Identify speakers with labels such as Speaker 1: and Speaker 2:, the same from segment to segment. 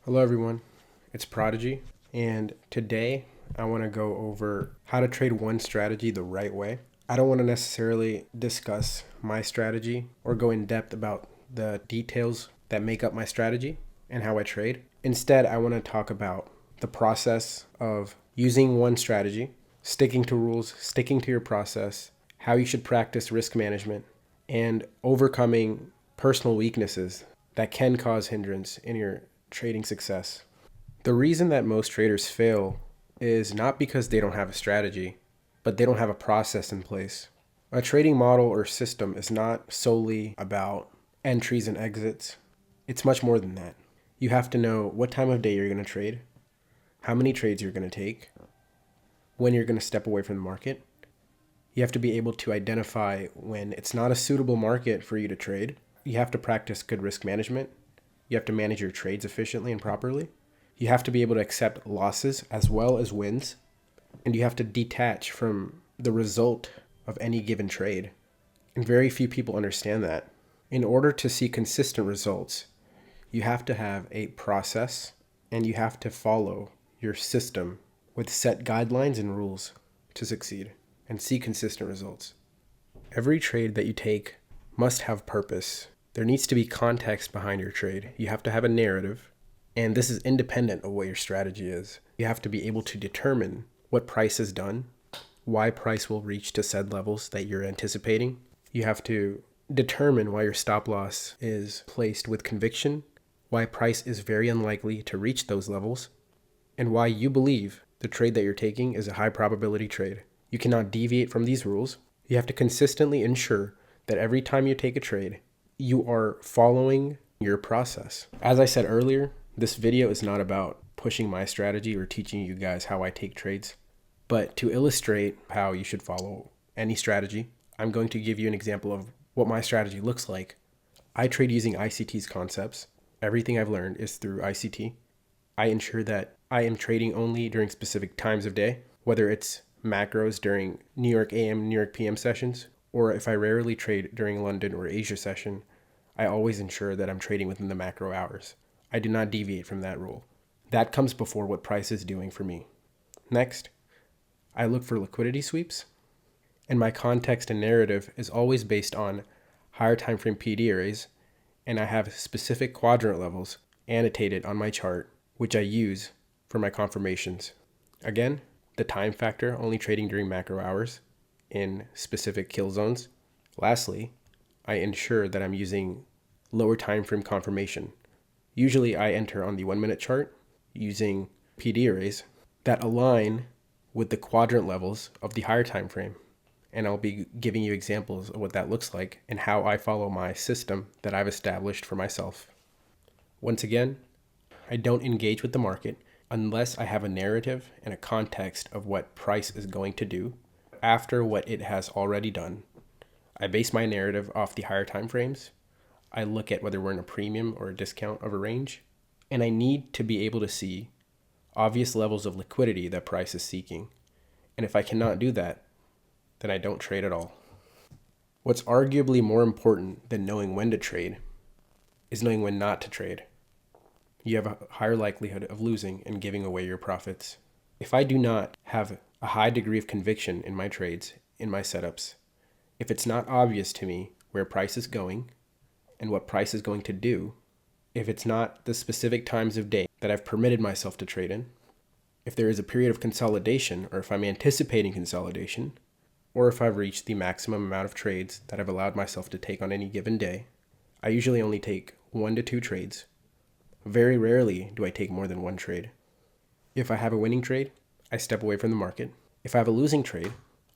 Speaker 1: Hello everyone, it's Prodigy, and today I want to go over how to trade one strategy the right way. I don't want to necessarily discuss my strategy or go in depth about the details that make up my strategy and how I trade. Instead, I want to talk about the process of using one strategy, sticking to rules, sticking to your process, how you should practice risk management, and overcoming personal weaknesses that can cause hindrance in your trading success. The reason that most traders fail is not because they don't have a strategy, but they don't have a process in place. A trading model or system is not solely about entries and exits. It's much more than that. You have to know what time of day you're going to trade, how many trades you're going to take, when you're going to step away from the market. You have to be able to identify when it's not a suitable market for you to trade. You have to practice good risk management. You have to manage your trades efficiently and properly. You have to be able to accept losses as well as wins. And you have to detach from the result of any given trade. And very few people understand that. In order to see consistent results, you have to have a process and you have to follow your system with set guidelines and rules to succeed and see consistent results. Every trade that you take must have purpose. There needs to be context behind your trade. You have to have a narrative, and this is independent of what your strategy is. You have to be able to determine what price has done, why price will reach to said levels that you're anticipating. You have to determine why your stop loss is placed with conviction, why price is very unlikely to reach those levels, and why you believe the trade that you're taking is a high probability trade. You cannot deviate from these rules. You have to consistently ensure that every time you take a trade, you are following your process. As I said earlier, this video is not about pushing my strategy or teaching you guys how I take trades, but to illustrate how you should follow any strategy, I'm going to give you an example of what my strategy looks like. I trade using ICT's concepts. Everything I've learned is through ICT. I ensure that I am trading only during specific times of day, whether it's macros during New York AM, New York PM sessions, or if I rarely trade during London or Asia session, I always ensure that I'm trading within the macro hours. I do not deviate from that rule. That comes before what price is doing for me. Next, I look for liquidity sweeps, and my context and narrative is always based on higher time frame PD arrays, and I have specific quadrant levels annotated on my chart, which I use for my confirmations. Again, the time factor, only trading during macro hours in specific kill zones. Lastly, I ensure that I'm using lower time frame confirmation. Usually I enter on the 1 minute chart using PD arrays that align with the quadrant levels of the higher time frame. And I'll be giving you examples of what that looks like and how I follow my system that I've established for myself. Once again, I don't engage with the market unless I have a narrative and a context of what price is going to do after what it has already done. I base my narrative off the higher time frames. I look at whether we're in a premium or a discount of a range, and I need to be able to see obvious levels of liquidity that price is seeking. And if I cannot do that, then I don't trade at all. What's arguably more important than knowing when to trade is knowing when not to trade. You have a higher likelihood of losing and giving away your profits. If I do not have a high degree of conviction in my trades, in my setups, if it's not obvious to me where price is going and what price is going to do, if it's not the specific times of day that I've permitted myself to trade in, if there is a period of consolidation or if I'm anticipating consolidation, or if I've reached the maximum amount of trades that I've allowed myself to take on any given day, I usually only take 1 to 2 trades. Very rarely do I take more than 1 trade. If I have a winning trade, I step away from the market. If I have a losing trade,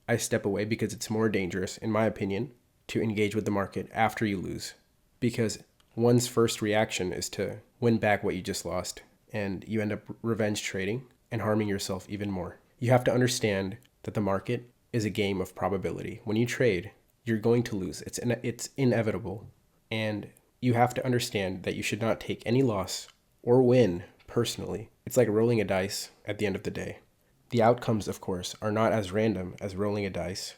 Speaker 1: I step away because it's more dangerous, in my opinion, to engage with the market after you lose. Because one's first reaction is to win back what you just lost, and you end up revenge trading and harming yourself even more. You have to understand that the market is a game of probability. When you trade, you're going to lose. It's inevitable. And you have to understand that you should not take any loss or win personally. It's like rolling a dice at the end of the day. The outcomes, of course, are not as random as rolling a dice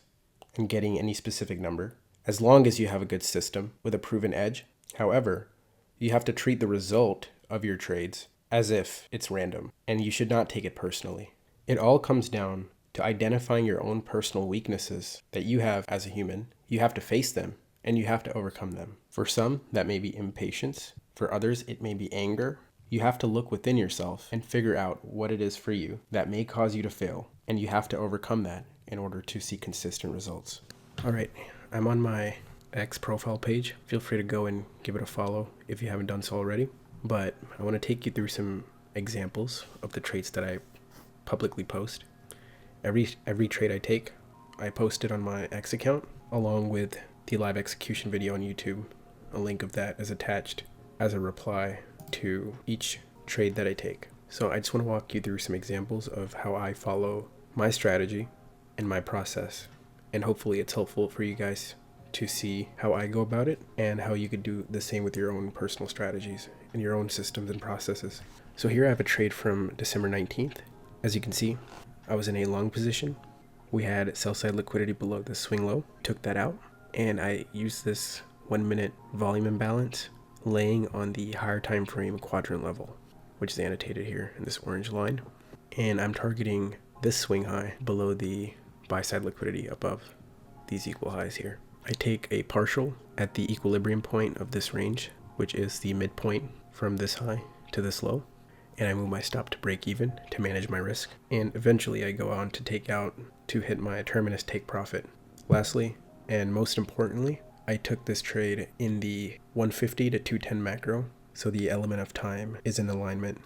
Speaker 1: and getting any specific number, as long as you have a good system with a proven edge. However, you have to treat the result of your trades as if it's random, and you should not take it personally. It all comes down to identifying your own personal weaknesses that you have as a human. You have to face them and you have to overcome them. For some, that may be impatience. For others, it may be anger. You have to look within yourself and figure out what it is for you that may cause you to fail, and you have to overcome that in order to see consistent results. All right, I'm on my X profile page. Feel free to go and give it a follow if you haven't done so already. But I want to take you through some examples of the trades that I publicly post. Every trade I take, I post it on my X account, along with the live execution video on YouTube. A link of that is attached as a reply to each trade that I take. So I just want to walk you through some examples of how I follow my strategy and my process. And hopefully it's helpful for you guys to see how I go about it and how you could do the same with your own personal strategies and your own systems and processes. So here I have a trade from December 19th. As you can see, I was in a long position. We had sell side liquidity below the swing low, took that out, and I used this 1 minute volume imbalance laying on the higher time frame quadrant level, which is annotated here in this orange line. And I'm targeting this swing high below the buy side liquidity above these equal highs here. I take a partial at the equilibrium point of this range, which is the midpoint from this high to this low, and I move my stop to break even to manage my risk. And eventually I go on to take out to hit my terminus take profit. Lastly, and most importantly, I took this trade in the 150 to 210 macro, so the element of time is in alignment.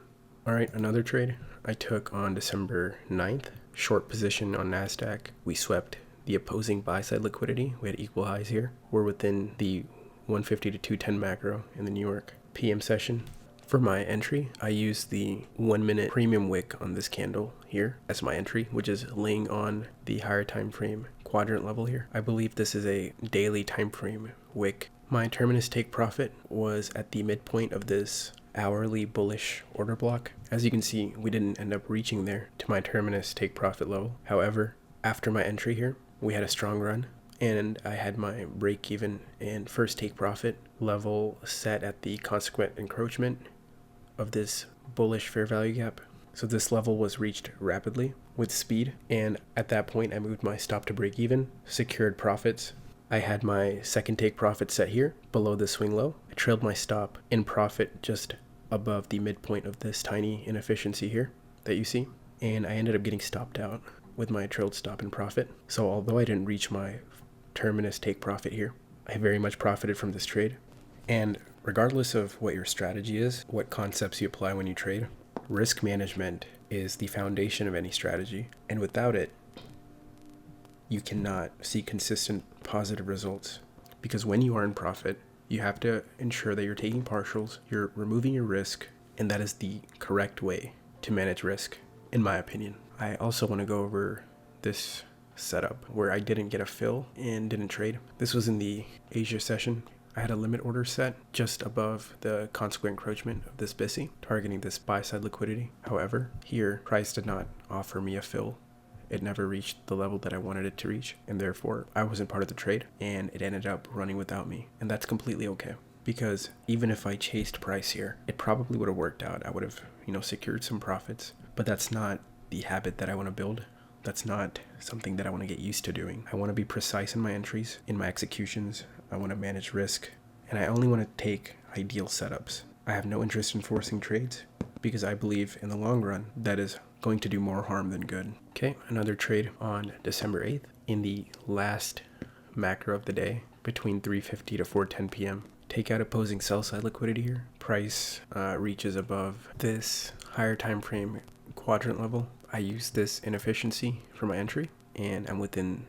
Speaker 1: All right, another trade I took on December 9th, short position on NASDAQ. We swept the opposing buy side liquidity. We had equal highs here. We're within the 150 to 210 macro in the New York PM session. For my entry, I used the 1 minute premium wick on this candle here as my entry, which is laying on the higher time frame quadrant level here. I believe this is a daily time frame wick. My terminus take profit was at the midpoint of this hourly bullish order block. As you can see, we didn't end up reaching there to my terminus take profit level. However, after my entry here, we had a strong run, and I had my break even and first take profit level set at the consequent encroachment of this bullish fair value gap. So this level was reached rapidly with speed, and at that point I moved my stop to break even, secured profits. I had my second take profit set here below the swing low. I trailed my stop in profit just above the midpoint of this tiny inefficiency here that you see, and I ended up getting stopped out with my trailed stop in profit. So although I didn't reach my terminus take profit here, I very much profited from this trade. And regardless of what your strategy is, what concepts you apply when you trade, risk management is the foundation of any strategy. And without it, you cannot see consistent positive results. Because when you are in profit, you have to ensure that you're taking partials, you're removing your risk, and that is the correct way to manage risk, in my opinion. I also want to go over this setup where I didn't get a fill and didn't trade. This was in the Asia session. I had a limit order set just above the consequent encroachment of this BISI, targeting this buy side liquidity. However, here, price did not offer me a fill. It never reached the level that I wanted it to reach, and therefore I wasn't part of the trade, and it ended up running without me. And that's completely okay, because even if I chased price here, it probably would have worked out. I would have, secured some profits, but that's not the habit that I want to build. That's not something that I want to get used to doing. I want to be precise in my entries, in my executions. I want to manage risk, and I only want to take ideal setups. I have no interest in forcing trades because I believe in the long run that is going to do more harm than good. Okay, another trade on December 8th in the last macro of the day between 3:50 to 4:10 p.m. Take out opposing sell side liquidity here. Price reaches above this higher time frame quadrant level. I use this inefficiency for my entry, and I'm within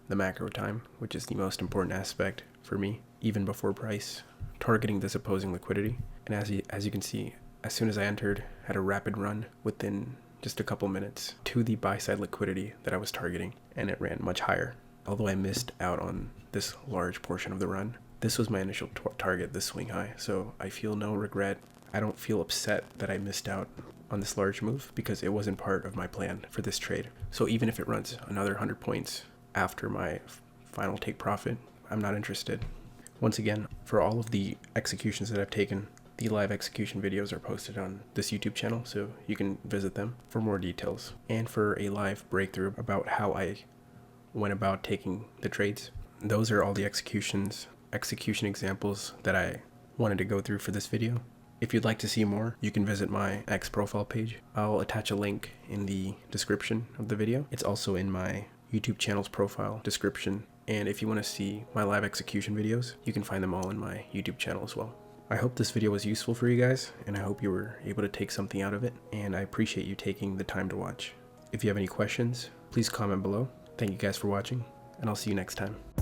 Speaker 1: the macro time, which is the most important aspect for me, even before price, targeting this opposing liquidity. And as you can see, as soon as I entered, had a rapid run within just a couple minutes to the buy side liquidity that I was targeting, and it ran much higher. Although I missed out on this large portion of the run, this was my initial target, this swing high, so I feel no regret. I don't feel upset that I missed out on this large move because it wasn't part of my plan for this trade. So even if it runs another 100 points after my final take profit, I'm not interested. Once again, for all of the executions that I've taken, The live execution videos are posted on this YouTube channel, so you can visit them for more details and for a live breakthrough about how I went about taking the trades. Those are all the execution examples that I wanted to go through for this video. If you'd like to see more, you can visit my X profile page. I'll attach a link in the description of the video. It's also in my YouTube channel's profile description. And if you want to see my live execution videos, you can find them all in my YouTube channel as well. I hope this video was useful for you guys, and I hope you were able to take something out of it, and I appreciate you taking the time to watch. If you have any questions, please comment below. Thank you guys for watching, and I'll see you next time.